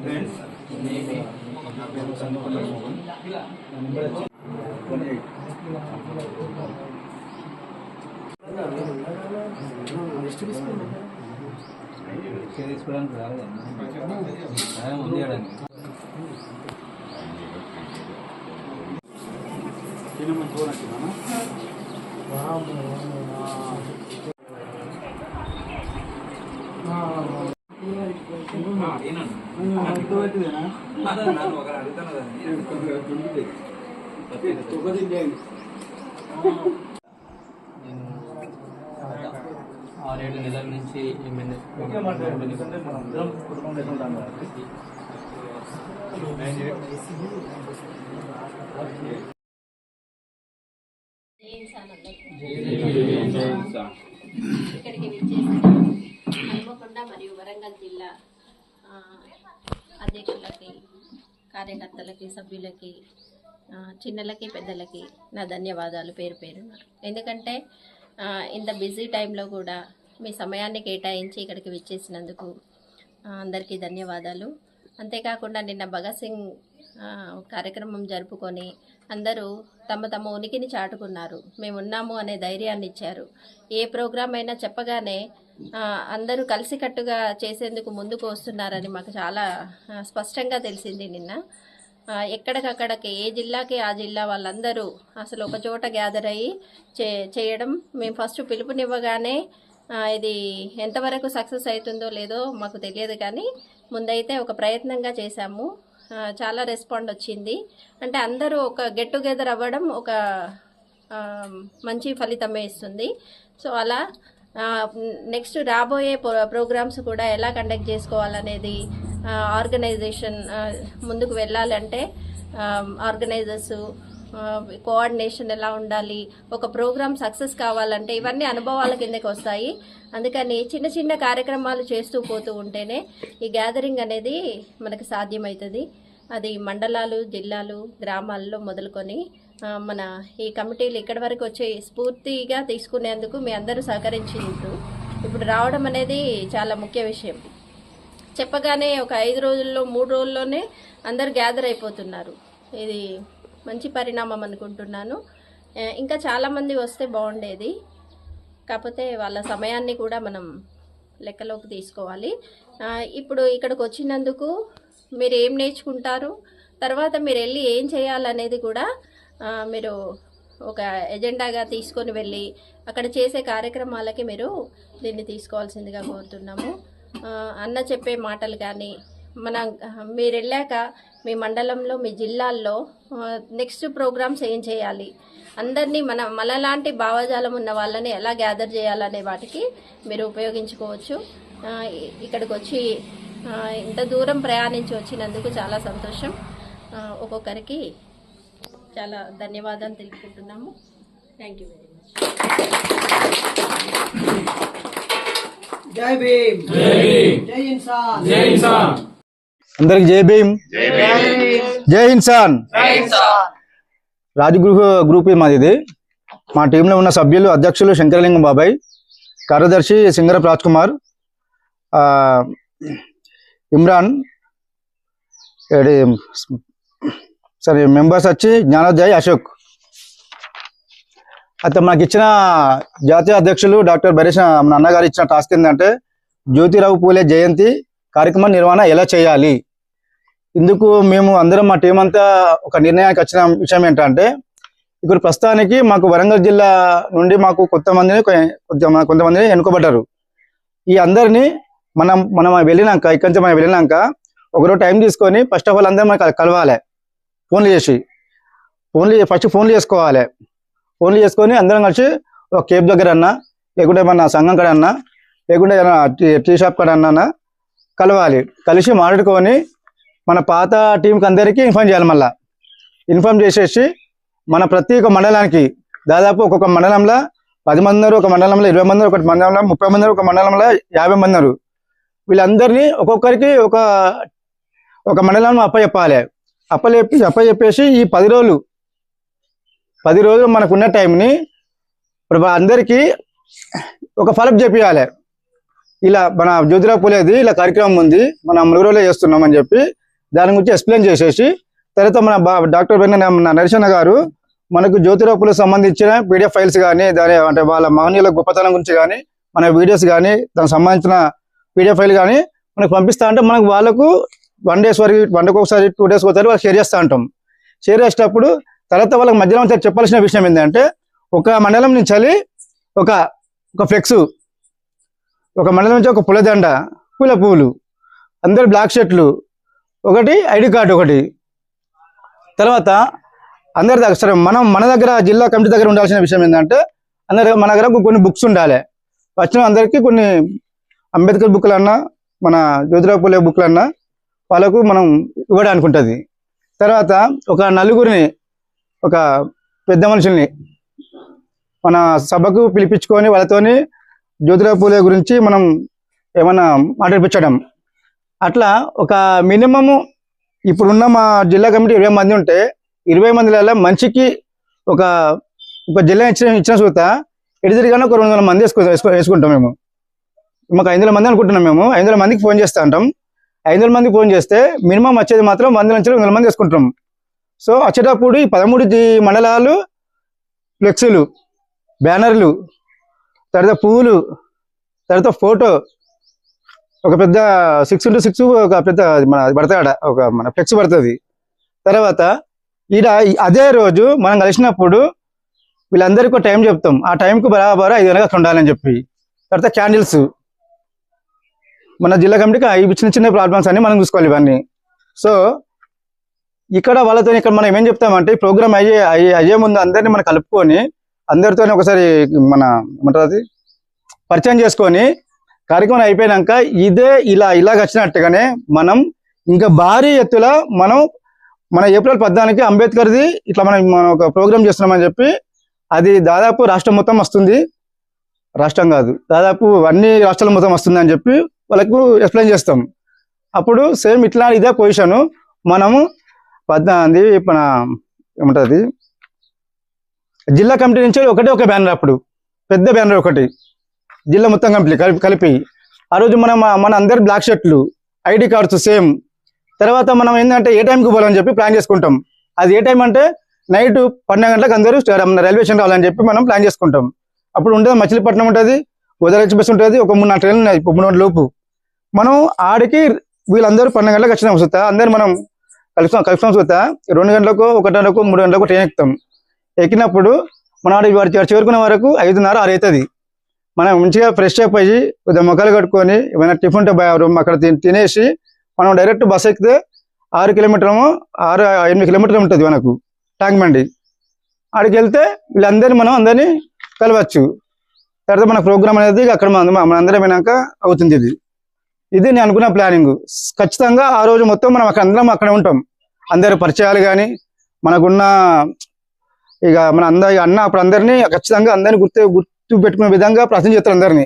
Friends నేనే నా పేరు చంద్రపల్ల మోహన్. నా నెంబర్ వచ్చి 18. తీసుకోవడానికి రాలేదన్నా ఉంది చేయడానికి నేను 6-7 నెలల నుంచి ఇక్కడికి విచ్చేసిన హన్మకొండ మరియు వరంగల్ జిల్లా అధ్యక్షులకి, కార్యకర్తలకి, సభ్యులకి, చిన్నలకి, పెద్దలకి నా ధన్యవాదాలు పేరు పేరున. ఎందుకంటే ఇంత బిజీ టైంలో కూడా మీ సమయాన్ని కేటాయించి ఇక్కడికి విచ్చేసినందుకు అందరికీ ధన్యవాదాలు. అంతేకాకుండా నిన్న భగత్ సింగ్ కార్యక్రమం జరుపుకొని అందరూ తమ తమ ఉనికిని చాటుకున్నారు, మేమున్నాము అనే ధైర్యాన్ని ఇచ్చారు. ఏ ప్రోగ్రాం అయినా చెప్పగానే అందరూ కలిసికట్టుగా చేసేందుకు ముందుకు వస్తున్నారని మాకు చాలా స్పష్టంగా తెలిసింది. నిన్న ఎక్కడికక్కడికి ఏ జిల్లాకి ఆ జిల్లా వాళ్ళందరూ అసలు ఒక చోట గ్యాదర్ అయ్యి చేయడం, మేము ఫస్ట్ పిలుపునివ్వగానే ఇది ఎంతవరకు సక్సెస్ అవుతుందో లేదో మాకు తెలియదు, కానీ ముందైతే ఒక ప్రయత్నంగా చేశాము. చాలా రెస్పాండ్ వచ్చింది. అంటే అందరూ ఒక గెట్ టుగెదర్ అవ్వడం ఒక మంచి ఫలితమే ఇస్తుంది. సో అలా నెక్స్ట్ రాబోయే ప్రోగ్రామ్స్ కూడా ఎలా కండక్ట్ చేసుకోవాలనేది ఆర్గనైజేషన్ ముందుకు వెళ్ళాలంటే ఆర్గనైజర్స్ కోఆర్డినేషన్ ఎలా ఉండాలి, ఒక ప్రోగ్రామ్ సక్సెస్ కావాలంటే ఇవన్నీ అనుభవాల కిందకి వస్తాయి. అందుకని చిన్న చిన్న కార్యక్రమాలు చేస్తూ పోతూ ఉంటేనే ఈ గ్యాదరింగ్ అనేది మనకు సాధ్యమవుతుంది. అది మండలాలు, జిల్లాలు, గ్రామాల్లో మొదలుకొని మన ఈ కమిటీలు ఇక్కడి వరకు వచ్చి స్ఫూర్తిగా తీసుకునేందుకు మీ అందరూ సహకరించారు. ఇప్పుడు రావడం అనేది చాలా ముఖ్య విషయం. చెప్పగానే ఒక 5 రోజుల్లో 3 రోజుల్లోనే అందరు గ్యాదర్ అయిపోతున్నారు. ఇది మంచి పరిణామం అనుకుంటున్నాను. ఇంకా చాలామంది వస్తే బాగుండేది, కాకపోతే వాళ్ళ సమయాన్ని కూడా మనం లెక్కలోకి తీసుకోవాలి. ఇప్పుడు ఇక్కడికి వచ్చినందుకు మీరు ఏం నేర్చుకుంటారు, తర్వాత మీరు వెళ్ళి ఏం చేయాలనేది కూడా మీరు ఒక ఎజెండాగా తీసుకొని వెళ్ళి అక్కడ చేసే కార్యక్రమాలకి మీరు దీన్ని తీసుకోవాల్సిందిగా కోరుతున్నాము. అన్న చెప్పే మాటలు కానీ మీరు వెళ్ళాక మీ మండలంలో, మీ జిల్లాల్లో నెక్స్ట్ ప్రోగ్రామ్స్ ఏం చేయాలి, అందరినీ మనలాంటి భావజాలం ఉన్న వాళ్ళని ఎలా గ్యాదర్ చేయాలనే వాటికి మీరు ఉపయోగించుకోవచ్చు. ఇక్కడికి వచ్చి ఇంత దూరం ప్రయాణించి వచ్చినందుకు చాలా సంతోషం. ఒక్కొక్కరికి చాలా ధన్యవాదాలు తెలుపుకుంటున్నాము. Thank you very much. జై భీమ్, జై ఇన్సాన్, జై ఇన్సాన్. అందరికి జై భీమ్, జై ఇన్సాన్. రాజగృహ గ్రూప్ మాది ఇది. మా టీంలో ఉన్న సభ్యులు అధ్యక్షులు శంకరలింగం బాబాయ్, కార్యదర్శి సింగరప్ రాజ్ కుమార్, ఇమ్రాన్, సరే మెంబర్స్ వచ్చి జ్ఞానోదయ్, అశోక్. అయితే మనకి ఇచ్చిన జాతీయ అధ్యక్షులు డాక్టర్ బరేష్ మన అన్నగారు ఇచ్చిన టాస్క్ ఏంటంటే జ్యోతిరావు పూలే జయంతి కార్యక్రమ నిర్వహణ ఎలా చేయాలి. ఇందుకు మేము అందరం మా టీం అంతా ఒక నిర్ణయానికి వచ్చిన విషయం ఏంటంటే, ఇప్పుడు ప్రస్తుతానికి మాకు వరంగల్ జిల్లా నుండి మాకు కొంతమందిని ఎన్నుకోబడ్డారు. ఈ అందరినీ మనం వెళ్ళినాక, ఇక్కడి నుంచి మనం వెళ్ళినాక ఒకరోజు టైం తీసుకొని ఫస్ట్ ఆఫ్ ఆల్ అందరం మనం కలవాలి. ఫస్ట్ ఫోన్లు చేసుకోవాలి. ఫోన్లు చేసుకొని అందరం కలిసి ఒక కేబ్ దగ్గర అన్నా, లేకుంటే మన సంఘం కాడ అన్నా, లేకుంటే టీ షాప్ కాడ అన్నా కలవాలి. కలిసి మాట్లాడుకొని మన పాత టీంకి అందరికీ ఇన్ఫార్మ్ చేయాలి. మళ్ళీ ఇన్ఫార్మ్ చేసేసి మన ప్రతి ఒక్క మండలానికి దాదాపు ఒక్కొక్క మండలంలో 10 మంది ఉన్నారు, ఒక మండలంలో 20 మంది, ఒక మండలంలో 30 మంది, ఒక మండలంలో 50 మంది ఉన్నారు. వీళ్ళందరినీ ఒక్కొక్కరికి ఒక మండలం అప్పచెప్పాలి. అప్పచెప్పేసి ఈ 10 రోజులు మనకున్న టైంని ఇప్పుడు అందరికీ ఒక ఫాలోఅప్ చేపియాలి. ఇలా మన జ్యోతిరావు పూలేది ఇలా కార్యక్రమం ఉంది, మనం ములుగురులో చేస్తున్నాం అని చెప్పి దాని గురించి ఎక్స్ప్లెయిన్ చేసేసి తర్వాత మన డాక్టర్ నరేశన్న గారు మనకు జ్యోతిరావు పూలకు సంబంధించిన పీడిఎఫ్ ఫైల్స్ కానీ దాని అంటే వాళ్ళ మహనీయుల గొప్పతనం గురించి కానీ మన వీడియోస్ కానీ దానికి సంబంధించిన పీడిఎఫ్ ఫైల్ కానీ మనకు పంపిస్తా అంటే మనకు వాళ్ళకు 1 days వరకు 1 day ఒకసారి 2 days ఒకసారి వాళ్ళు షేర్ చేస్తూ ఉంటాం. షేర్ చేసేటప్పుడు తర్వాత వాళ్ళకి మధ్యలో చెప్పాల్సిన విషయం ఏంటంటే ఒక మండలం నుంచి ఒక ఫ్లెక్స్, ఒక మండలం నుంచి ఒక పులదండ, పూల పువ్వులు, అందరు బ్లాక్ షర్ట్లు, ఒకటి ఐడి కార్డు ఒకటి, తర్వాత అందరి దగ్గర సరే మన దగ్గర జిల్లా కమిటీ దగ్గర ఉండాల్సిన విషయం ఏంటంటే మన దగ్గర కొన్ని బుక్స్ ఉండాలి. వచ్చిన అందరికీ కొన్ని అంబేద్కర్ బుక్లు అన్నా మన జ్యోతిరావు పూలే బుక్లు అన్నా వాళ్ళకు మనం ఇవ్వడానికి ఉంటుంది. తర్వాత ఒక నలుగురిని, ఒక పెద్ద మనుషుల్ని మన సభకు పిలిపించుకొని వాళ్ళతోని జ్యోతిరావు పూలే గురించి మనం ఏమన్నా మాట్లాడిపించడం. అట్లా ఒక మినిమము ఇప్పుడున్న మా జిల్లా కమిటీ 20 మంది ఉంటే 20 మందిలలో మనిషికి ఒక జిల్లా ఇచ్చిన చూత ఎడిదిరిగానే ఒక 200 మంది వేసుకుంటాం. మేము మాకు 500 మంది అనుకుంటున్నాం. మేము 500 మందికి ఫోన్ చేస్తూ ఉంటాం. 500 మందికి ఫోన్ చేస్తే మినిమం వచ్చేది మాత్రం 100 నుంచి 200 మంది వేసుకుంటాం. సో వచ్చేటప్పుడు ఈ 13 మండలాలు ఫ్లెక్సీలు, బ్యానర్లు, తర్వాత పువ్వులు, తర్వాత ఫోటో, ఒక పెద్ద 6x6 ఒక పెద్ద మన పడతాడ ఒక మన ఫ్లెక్స్ పడుతుంది. తర్వాత అదే రోజు మనం కలిసినప్పుడు వీళ్ళందరికీ ఒక టైం చెప్తాం. ఆ టైంకు బరాబర్ 5 గంటలకు ఉండాలని చెప్పి. తర్వాత క్యాండిల్స్ మన జిల్లా కమిటీకి ఇవి చిన్న ప్రాబ్లమ్స్ అన్ని మనం చూసుకోవాలి ఇవన్నీ. సో ఇక్కడ వాళ్ళతో ఇక్కడ మనం ఏం చెప్తామంటే ప్రోగ్రామ్ అయ్యే ముందు అందరినీ మనం కలుపుకొని అందరితో ఒకసారి మన ఏమంటారు పరిచయం చేసుకొని కార్యక్రమం అయిపోయినాక ఇలాగ వచ్చినట్టుగానే మనం ఇంకా భారీ ఎత్తుల మన ఏప్రిల్ 14కి అంబేద్కర్ది ఇట్లా మనం ఒక ప్రోగ్రామ్ చేస్తున్నామని చెప్పి అది దాదాపు రాష్ట్రం మొత్తం వస్తుంది. రాష్ట్రం కాదు, దాదాపు అన్ని రాష్ట్రాల మొత్తం వస్తుంది అని చెప్పి వాళ్ళకు ఎక్స్ప్లెయిన్ చేస్తాం. అప్పుడు సేమ్ ఇట్లా ఇదే పొజిషను మనము 14 మన ఏమంటుంది జిల్లా కమిటీ నుంచి ఒక బ్యానర్, అప్పుడు పెద్ద బ్యానర్ ఒకటి జిల్లా మొత్తం కలిపి ఆ రోజు మన అందరు బ్లాక్ షర్ట్లు, ఐడి కార్డ్స్ సేమ్. తర్వాత మనం ఏంటంటే ఏ టైంకి పోవాలని చెప్పి ప్లాన్ చేసుకుంటాం. అది ఏ టైం అంటే నైట్ 12 గంటలకు అందరూ రైల్వే స్టేషన్ రావాలని చెప్పి మనం ప్లాన్ చేసుకుంటాం. అప్పుడు ఉంటుంది మచిలీపట్నం ఉంటుంది, గోదావరి ఎక్స్ప్రెస్ ఉంటుంది, ఒక 3-4 ట్రైన్లు ఉన్నాయి 3 గంటల లోపు. మనం ఆడికి వీళ్ళందరూ 12 గంటలకు వచ్చినాం చూస్తా, అందరు మనం కలుస్తాం చూస్తా 2 గంటలకు 1 గంటలకు 3 గంటలకు ట్రైన్ ఎక్కుతాం. ఎక్కినప్పుడు మనం ఆడి చేరుకునే వరకు 5:30 6 అవుతుంది. మనం మంచిగా ఫ్రెష్ అప్ అయ్యి కొద్దిగా మొక్కలు కట్టుకొని ఏమైనా టిఫిన్ అక్కడ తినేసి మనం డైరెక్ట్ బస్ ఎక్కితే 6 కిలోమీటర్లు 8 కిలోమీటర్లు ఉంటుంది మనకు ట్యాంక్ బండి. ఆడికి వెళ్తే అందరినీ కలవచ్చు. తర్వాత మన ప్రోగ్రామ్ అనేది అక్కడ మనందరం అయినాక అవుతుంది. ఇది నేను అనుకున్న ప్లానింగ్. ఖచ్చితంగా ఆ రోజు మొత్తం మనం అందరం అక్కడ ఉంటాం. అందరి పరిచయాలు కానీ మనకున్న ఇక మన అన్న అప్పుడు అందరినీ ఖచ్చితంగా అందరినీ గుర్తు పెట్టుకునే విధంగా ప్రశ్న చేస్తారు అందరినీ.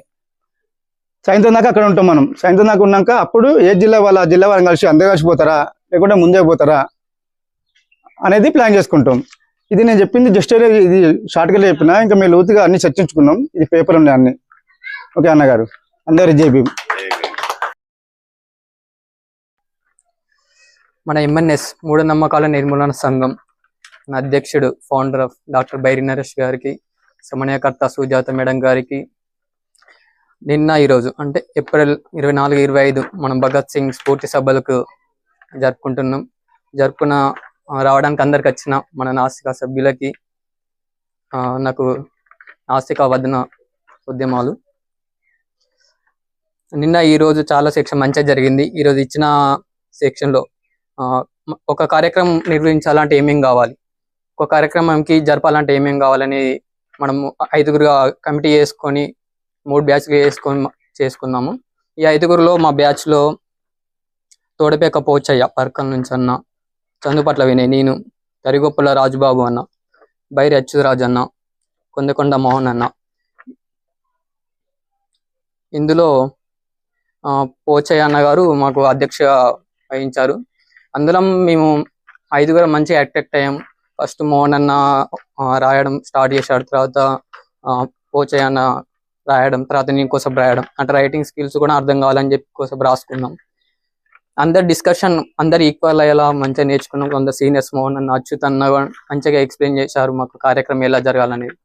సాయంత్రం దాకా అక్కడ ఉంటాం మనం. సాయంత్రం దాకా ఉన్నాక అప్పుడు ఏ జిల్లా వాళ్ళని కలిసి అందరు కలిసిపోతారా లేకుంటే ముందే పోతారా అనేది ప్లాన్ చేసుకుంటాం. ఇది నేను చెప్పింది జస్ట్ ఇది షార్ట్గా చెప్పిన, ఇంకా మేము లోతుగా అన్ని చర్చించుకున్నాం. ఇది పేపర్ ఉన్నాయి అన్ని. ఓకే అన్నగారు, అందరు జై భీమ్. మన ఎంఎన్ఎస్ మూఢనమ్మకాల నిర్మూలన సంఘం అధ్యక్షుడు founder of doctor Bairi Naresh గారికి, సమన్వయకర్త సుజాత మేడం గారికి ఈరోజు అంటే ఏప్రిల్ 24, 25 మనం భగత్ సింగ్ స్ఫూర్తి సభలకు జరుపుకున్న రావడానికి అందరికి వచ్చిన మన నాస్తిక సభ్యులకి, నాకు నాస్తిక వదన ఉద్యమాలు ఈరోజు చాలా సెక్షన్ మంచిగా జరిగింది. ఈరోజు ఇచ్చిన సెక్షన్లో ఒక కార్యక్రమం నిర్వహించాలంటే ఏమేం కావాలి, ఒక కార్యక్రమంకి జరపాలంటే ఏమేం కావాలని మనం 5గురుగా కమిటీ చేసుకొని 3 బ్యాచ్లు చేసుకున్నాము. ఈ 5గురులో మా బ్యాచ్లో తోడపేక పోచయ్య పర్కల్ నుంచి అన్న, చందుపట్ల వినయ్, నేను, తరిగొప్పల రాజుబాబు అన్న, బైరి అచ్యుతరాజు అన్న, కొందకొండ మోహన్ అన్న. ఇందులో పోచయ్య అన్న గారు మాకు అధ్యక్ష వహించారు. అందులో మేము 5గురు మంచిగా అట్రాక్ట్ అయ్యాం. ఫస్ట్ మోహన్ అన్న రాయడం స్టార్ట్ చేశాడు, తర్వాత పోచయ్య అన్న రాయడం, తర్వాత నేను కోసం రాయడం, అంటే రైటింగ్ స్కిల్స్ కూడా అర్థం కావాలని చెప్పి కోసం రాసుకున్నాం. అందరు డిస్కషన్ అందరు ఈక్వల్ అయ్యేలా మంచిగా నేర్చుకున్నాం. కొంత సీనియర్స్ మోహన్ అన్న, అచ్యుత్ అన్న మంచిగా ఎక్స్ప్లెయిన్ చేశారు మాకు కార్యక్రమం ఎలా జరగాలనేది.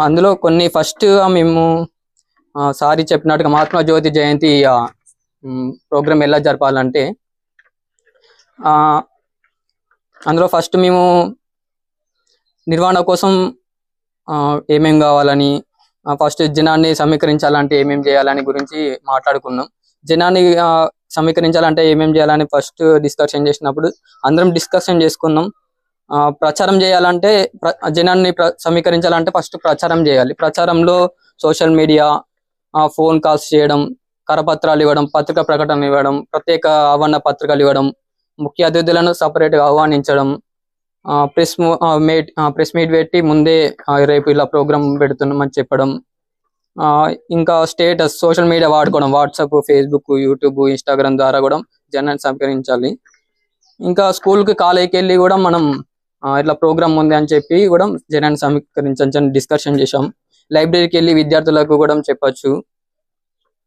అందులో కొన్ని ఫస్ట్ మేము సారీ చెప్పినట్టుగా మహాత్మా జ్యోతి జయంతి ప్రోగ్రామ్ ఎలా జరపాలంటే అందులో ఫస్ట్ మేము నిర్వహణ కోసం ఏమేం కావాలని, ఫస్ట్ జనాన్ని సమీకరించాలంటే ఏమేం చేయాలని గురించి మాట్లాడుకున్నాం. జనాన్ని సమీకరించాలంటే ఏమేం చేయాలని ఫస్ట్ డిస్కషన్ చేసినప్పుడు అందరం డిస్కషన్ చేసుకున్నాం. ప్రచారం చేయాలంటే జనాన్ని సమీకరించాలంటే ఫస్ట్ ప్రచారం చేయాలి. ప్రచారంలో సోషల్ మీడియా, ఫోన్ కాల్స్ చేయడం, కరపత్రాలు ఇవ్వడం, పత్రికా ప్రకటనలు ఇవ్వడం, ప్రత్యేక ఆహ్వాన పత్రికలు ఇవ్వడం, ముఖ్య అతిథులను సపరేట్గా ఆహ్వానించడం, ప్రెస్ మీట్ పెట్టి ముందే రేపు ఇలా ప్రోగ్రామ్ పెడుతున్నామని చెప్పడం, ఇంకా స్టేటస్ సోషల్ మీడియా వాడుకోవడం, వాట్సాప్, ఫేస్బుక్, యూట్యూబ్, ఇన్స్టాగ్రామ్ ద్వారా కూడా జనాన్ని సమీకరించాలి. ఇంకా స్కూల్కి కాలేజీకి వెళ్ళి కూడా మనం ఇట్లా ప్రోగ్రామ్ ఉంది అని చెప్పి కూడా జనాన్ని సమీకరించని డిస్కషన్ చేసాం. లైబ్రరీకి వెళ్ళి విద్యార్థులకు కూడా చెప్పచ్చు.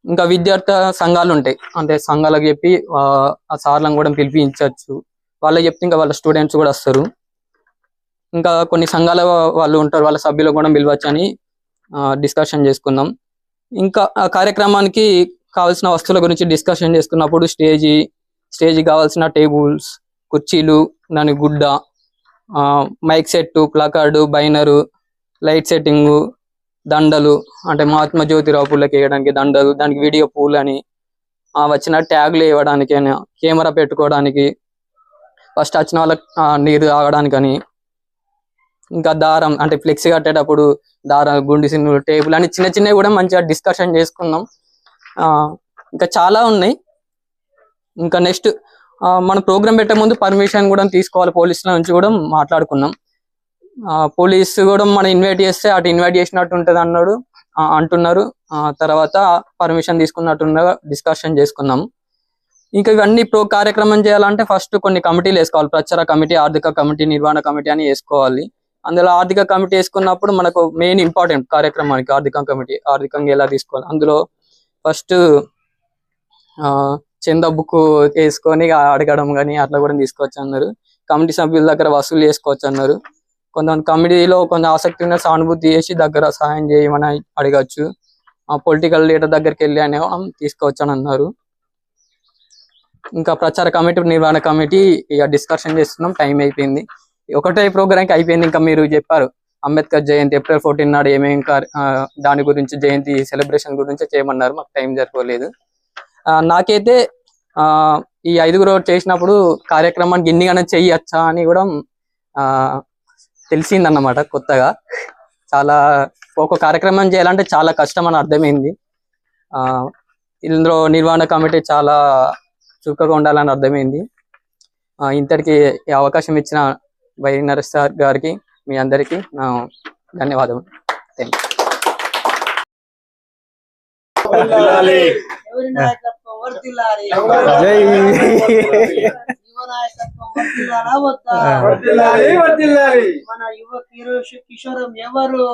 ఇంకా విద్యార్థి సంఘాలు ఉంటాయి, అంటే సంఘాలకు చెప్పి ఆ సార్లను కూడా పిలిపించవచ్చు. వాళ్ళకి చెప్తే ఇంకా వాళ్ళ స్టూడెంట్స్ కూడా వస్తారు. ఇంకా కొన్ని సంఘాల వాళ్ళు ఉంటారు, వాళ్ళ సభ్యులు కూడా పిలవచ్చు అని డిస్కషన్ చేసుకుందాం. ఇంకా ఆ కార్యక్రమానికి కావాల్సిన వస్తువుల గురించి డిస్కషన్ చేసుకున్నప్పుడు స్టేజీ కావాల్సిన టేబుల్స్, కుర్చీలు, దాని గుడ్డ, mike set, placard, banner, light setting, దండలు, అంటే మహాత్మా జ్యోతిరావు పూలకి వేయడానికి దండలు, దానికి వీడియో పూలు అని, వచ్చిన ట్యాగులు వేయడానికి, కెమెరా పెట్టుకోవడానికి, ఫస్ట్ వచ్చిన వాళ్ళకి నీరు తాగడానికి అని, ఇంకా దారం అంటే ఫ్లెక్సీ కట్టేటప్పుడు దారం, గుండి సిన్నులు, టేబుల్ అని చిన్న చిన్నవి కూడా మంచిగా డిస్కషన్ చేసుకున్నాం. ఇంకా చాలా ఉన్నాయి. ఇంకా నెక్స్ట్ మన ప్రోగ్రామ్ పెట్టే ముందు పర్మిషన్ కూడా తీసుకోవాలి, పోలీసుల నుంచి కూడా మాట్లాడుకున్నాం. పోలీసు కూడా మనం ఇన్వైట్ చేస్తే అటు ఇన్వైట్ చేసినట్టు ఉంటుంది అంటున్నారు. తర్వాత పర్మిషన్ తీసుకున్నట్టుగా డిస్కషన్ చేసుకున్నాం. ఇంకా ఇవన్నీ కార్యక్రమం చేయాలంటే ఫస్ట్ కొన్ని కమిటీలు వేసుకోవాలి. ప్రచార కమిటీ, ఆర్థిక కమిటీ, నిర్వహణ కమిటీ అని వేసుకోవాలి. అందులో ఆర్థిక కమిటీ వేసుకున్నప్పుడు మనకు మెయిన్ ఇంపార్టెంట్ కార్యక్రమానికి ఆర్థికంగా ఎలా తీసుకోవాలి. అందులో ఫస్ట్ చందా బుక్ వేసుకొని అడగడం కానీ అట్లా కూడా తీసుకోవచ్చు అన్నారు. కమిటీ సభ్యుల దగ్గర వసూలు చేసుకోవచ్చు అన్నారు. కొంతమంది కమిటీలో కొంత ఆసక్తి ఉన్న సానుభూతి చేసి దగ్గర సహాయం చేయమని అడగచ్చు. పొలిటికల్ లీడర్ దగ్గరికి వెళ్ళి అనే తీసుకోవచ్చు అని అన్నారు. ఇంకా ప్రచార కమిటీ, నిర్వహణ కమిటీ ఇక డిస్కషన్ చేస్తున్నాం. టైం అయిపోయింది, ఒకటే ప్రోగ్రామ్కి అయిపోయింది. ఇంకా మీరు చెప్పారు అంబేద్కర్ జయంతి April 14 నాడు ఏమేమి దాని గురించి, జయంతి సెలబ్రేషన్ గురించి చేయమన్నారు. మాకు టైం సరిపోలేదు. నాకైతే ఈ 5గురు చేసినప్పుడు కార్యక్రమానికి ఇన్నిగానే చెయ్యొచ్చా అని కూడా తెలిసిందన్నమాట. కొత్తగా చాలా ఒక కార్యక్రమం చేయాలంటే చాలా కష్టం అని అర్థమైంది. ఇందులో నిర్వహణ కమిటీ చాలా చురుకుగా ఉండాలని అర్థమైంది. ఇంతటికి ఈ అవకాశం ఇచ్చిన వై నరేష్ సార్ గారికి, మీ అందరికీ నా ధన్యవాదములు. థ్యాంక్ మన యువ కిషోరం ఎవరు?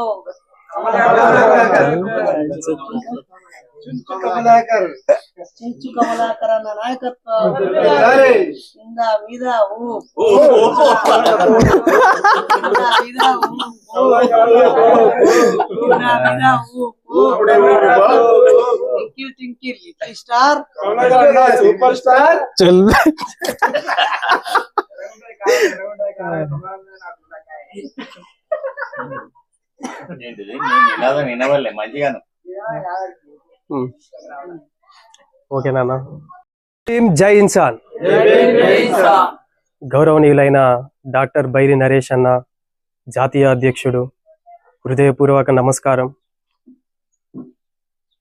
చించు కమలాకర్ అన్న నాయకత్వం కింద మీద టింకిల్ స్టార్ సూపర్ స్టార్ వినవల్లే మంచిగాను. ఓకే నాన్న. జై ఇన్సాన్. గౌరవనీయులైన డాక్టర్ బైరి నరేష్ అన్న, జాతీయ అధ్యక్షుడు, హృదయపూర్వక నమస్కారం.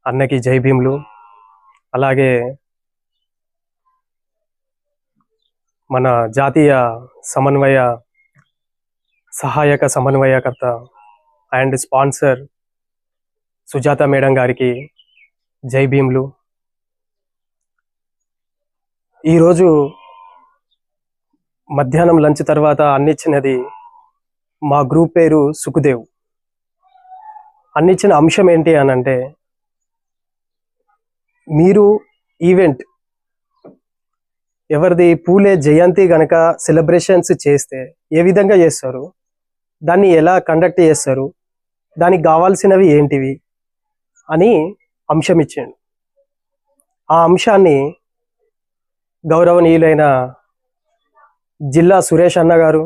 అన్నకి జై భీములు. అలాగే మన జాతీయ సహాయక సమన్వయకర్త అండ్ స్పాన్సర్ సుజాత మేడం గారికి జై భీములు. ఈరోజు మధ్యాహ్నం లంచ్ తర్వాత అందించినది మా గ్రూప్ పేరు సుఖదేవ్. అందించిన అంశం ఏంటి అని అంటే, మీరు ఈవెంట్ ఎవరిది పూలే జయంతి గనక సెలబ్రేషన్స్ చేస్తే ఏ విధంగా చేస్తారు, దాన్ని ఎలా కండక్ట్ చేస్తారు, దానికి కావాల్సినవి ఏంటివి అని అంశం ఇచ్చాడు. ఆ అంశాన్ని గౌరవనీయులైన జిల్లా సురేష్ అన్న గారు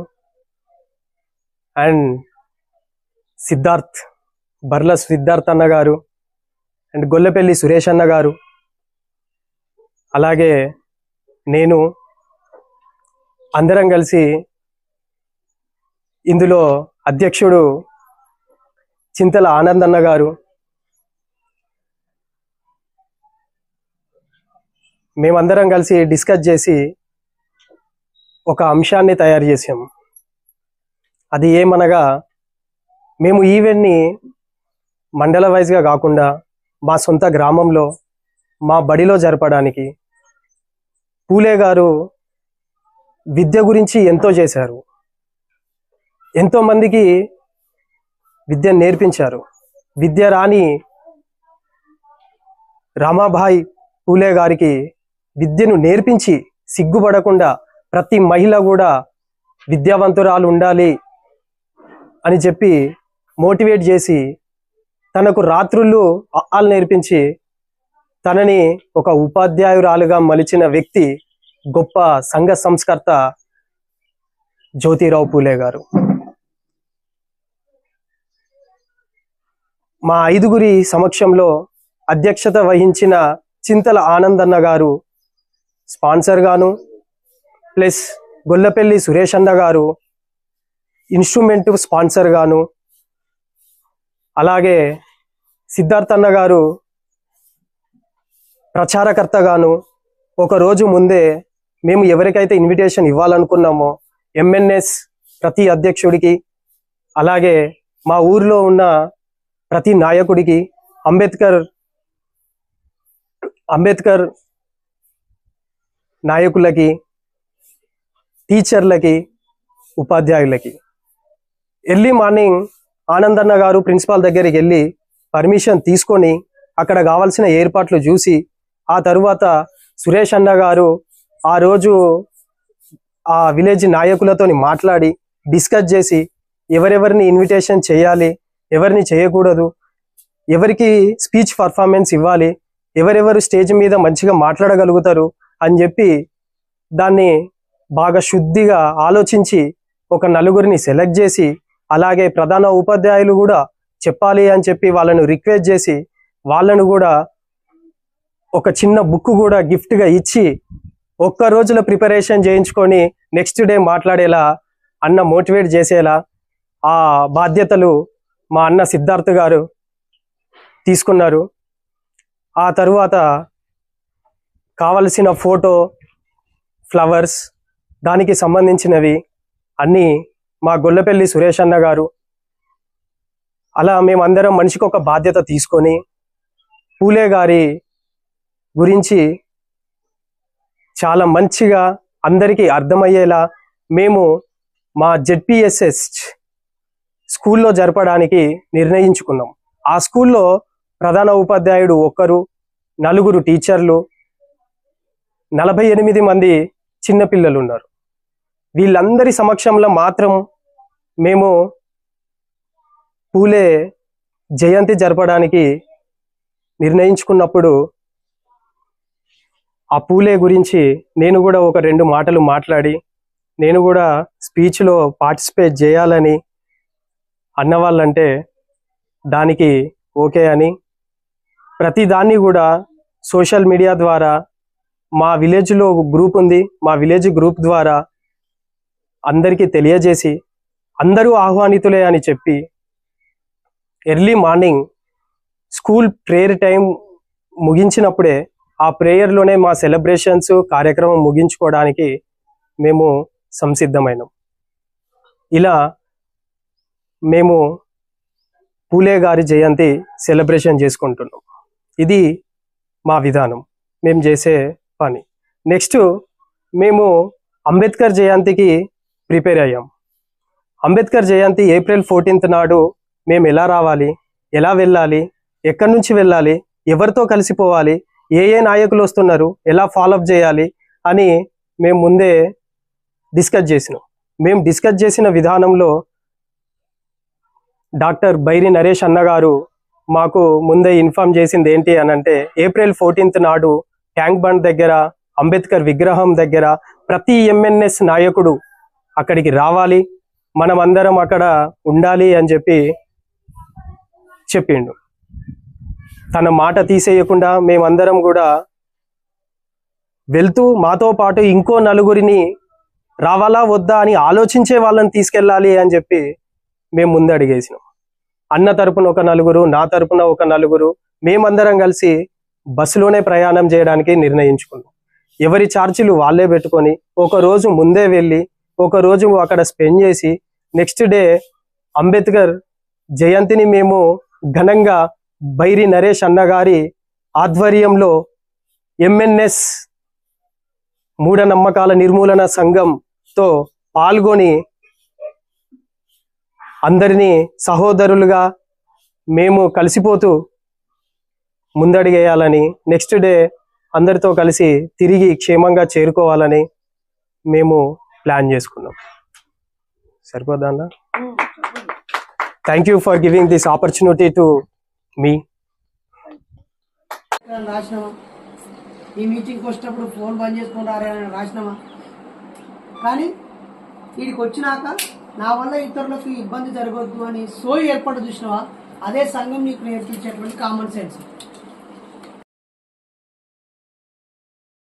అండ్ బర్ల సిద్ధార్థ్ అన్న గారు అండ్ గొల్లపల్లి సురేష్ అన్న గారు, అలాగే నేను అందరం కలిసి ఇందులో అధ్యక్షుడు చింతల ఆనంద్ అన్న గారు, మేమందరం కలిసి డిస్కస్ చేసి ఒక అంశాన్ని తయారు చేసాము. అది ఏమనగా, మేము ఈవెంట్ని మండల వైజ్గా కాకుండా మా సొంత గ్రామంలో మా బడిలో జరపడానికి పూలే గారు విద్య గురించి ఎంతో చేశారు, ఎంతోమందికి విద్య నేర్పించారు. విద్య రాని రామాబాయి పూలే గారికి విద్యను నేర్పించి సిగ్గుపడకుండా ప్రతి మహిళ కూడా విద్యావంతురాలు ఉండాలి అని చెప్పి మోటివేట్ చేసి తనకు రాత్రుళ్ళు అఆలు నేర్పించి తనని ఒక ఉపాధ్యాయురాలుగా మలిచిన వ్యక్తి గొప్ప సంఘ సంస్కర్త జ్యోతిరావు పూలే గారు. మా 5గురి సమక్షంలో అధ్యక్షత వహించిన చింతల ఆనందన్న గారు స్పాన్సర్ గాను, ప్లస్ గొల్లపల్లి సురేష్ అన్న గారు ఇన్స్ట్రుమెంట్ స్పాన్సర్ గాను, అలాగే సిద్ధార్థ్ అన్న గారు ప్రచారకర్తగాను, ఒక రోజు ముందే మేము ఎవరికైతే ఇన్విటేషన్ ఇవ్వాలనుకున్నామో ఎంఎన్ఎస్ ప్రతి అధ్యక్షుడికి, అలాగే మా ఊర్లో ఉన్న ప్రతి నాయకుడికి, అంబేద్కర్ నాయకులకి, టీచర్లకి, ఉపాధ్యాయులకి ఎర్లీ మార్నింగ్ ఆనందన్న గారు ప్రిన్సిపాల్ దగ్గరికి వెళ్ళి పర్మిషన్ తీసుకొని అక్కడ కావాల్సిన ఏర్పాట్లు చూసి, ఆ తరువాత సురేష్ అన్న గారు ఆ రోజు ఆ విలేజ్ నాయకులతో మాట్లాడి డిస్కస్ చేసి ఎవరెవరిని ఇన్విటేషన్ చేయాలి, ఎవరిని చేయకూడదు, ఎవరికి స్పీచ్ పర్ఫార్మెన్స్ ఇవ్వాలి, ఎవరెవరు స్టేజ్ మీద మంచిగా మాట్లాడగలుగుతారు అని చెప్పి దాన్ని బాగా శుద్ధిగా ఆలోచించి ఒక 4గురిని సెలెక్ట్ చేసి, అలాగే ప్రధాన ఉపాధ్యాయులు కూడా చెప్పాలి అని చెప్పి వాళ్ళను రిక్వెస్ట్ చేసి వాళ్ళను కూడా ఒక చిన్న బుక్ కూడా గిఫ్ట్గా ఇచ్చి ఒక్క రోజులో ప్రిపరేషన్ చేయించుకొని నెక్స్ట్ డే మాట్లాడేలా అన్న మోటివేట్ చేసేలా ఆ బాధ్యతలు మా అన్న సిద్ధార్థ్ గారు తీసుకున్నారు. ఆ తరువాత కావలసిన ఫోటో, ఫ్లవర్స్, దానికి సంబంధించినవి అన్నీ మా గొల్లపల్లి సురేష్ అన్న గారు, అలా మేమందరం మనిషికి ఒక బాధ్యత తీసుకొని పూలే గారి గురించి చాలా మంచిగా అందరికీ అర్థమయ్యేలా మేము మా జెడ్పిఎస్ఎస్ స్కూల్లో జరపడానికి నిర్ణయించుకున్నాం. ఆ స్కూల్లో ప్రధాన ఉపాధ్యాయుడు ఒకరు, 4 టీచర్లు, 48 మంది చిన్నపిల్లలు ఉన్నారు. వీళ్ళందరి సమక్షంలో మాత్రం మేము పూలే జయంతి జరపడానికి నిర్ణయించుకున్నప్పుడు ఆ పూలే గురించి నేను కూడా ఒక 2 మాటలు మాట్లాడి నేను కూడా స్పీచ్లో పార్టిసిపేట్ చేయాలని అన్నవాళ్ళంటే దానికి ఓకే అని ప్రతి దాన్ని కూడా సోషల్ మీడియా ద్వారా మా విలేజ్లో గ్రూప్ ఉంది, మా విలేజ్ గ్రూప్ ద్వారా అందరికీ తెలియజేసి అందరూ ఆహ్వానితులే అని చెప్పి early morning school prayer time ముగించినప్పుడే ఆ ప్రేయర్లోనే మా సెలబ్రేషన్స్ కార్యక్రమం ముగించుకోవడానికి మేము సంసిద్ధమైనాం. ఇలా మేము పూలే గారి జయంతి సెలబ్రేషన్ చేసుకుంటున్నాం. ఇది మా విధానం, మేము చేసే పని. నెక్స్ట్ మేము అంబేద్కర్ జయంతికి ప్రిపేర్ అయ్యాం. అంబేద్కర్ జయంతి ఏప్రిల్ 14th నాడు మేము ఎలా రావాలి, ఎలా వెళ్ళాలి, ఎక్కడి నుంచి వెళ్ళాలి, ఎవరితో కలిసిపోవాలి, ఏ నాయకులు వస్తున్నారు, ఎలా ఫాలోఅప్ చేయాలి అని మేము ముందే డిస్కస్ చేసినాం. మేము డిస్కస్ చేసిన విధానంలో డాక్టర్ బైరి నరేష్ అన్నగారు మాకు ముందే ఇన్ఫార్మ్ చేసింది ఏంటి అని అంటే, April 14th నాడు ట్యాంక్ బండ్ దగ్గర అంబేద్కర్ విగ్రహం దగ్గర ప్రతి MNS నాయకుడు అక్కడికి రావాలి, మనం అందరం అక్కడ ఉండాలి అని చెప్పిండు. తన మాట తీసేయకుండా మేమందరం కూడా వెళ్తూ మాతో పాటు ఇంకో నలుగురిని రావాలా వద్దా అని ఆలోచించే వాళ్ళని తీసుకెళ్ళాలి అని చెప్పి మేము ముందు అడిగేసినాం. అన్న తరపున ఒక నలుగురు, నా తరపున ఒక నలుగురు, మేమందరం కలిసి బస్సులోనే ప్రయాణం చేయడానికి నిర్ణయించుకున్నాం. ఎవరి ఛార్జీలు వాళ్ళే పెట్టుకొని ఒక రోజు ముందే వెళ్ళి ఒక రోజు అక్కడ స్పెండ్ చేసి నెక్స్ట్ డే అంబేద్కర్ జయంతిని మేము ఘనంగా బైరి నరేష్ అన్నగారి ఆధ్వర్యంలో MNS మూఢనమ్మకాల నిర్మూలన సంఘంతో పాల్గొని అందరినీ సహోదరులుగా మేము కలిసిపోతూ ముందడిగేయాలని, నెక్స్ట్ డే అందరితో కలిసి తిరిగి క్షేమంగా చేరుకోవాలని మేము ప్లాన్ చేసుకున్నాం. సరిపోదా అన్న? Thank you for giving this opportunity to me. రాసినామా? ఈ మీటింగ్కి వచ్చినప్పుడు ఫోన్ బంద్ చేసుకుని రారని రాసినామా? కానీ వీడికి వచ్చినాక నా వల్ల ఇతరులకు ఇబ్బంది జరగొద్దు అని సోయి ఏర్పాటు చూసినావా? అదే సంఘం నీకు నేర్పించేటువంటి కామన్ సెన్స్.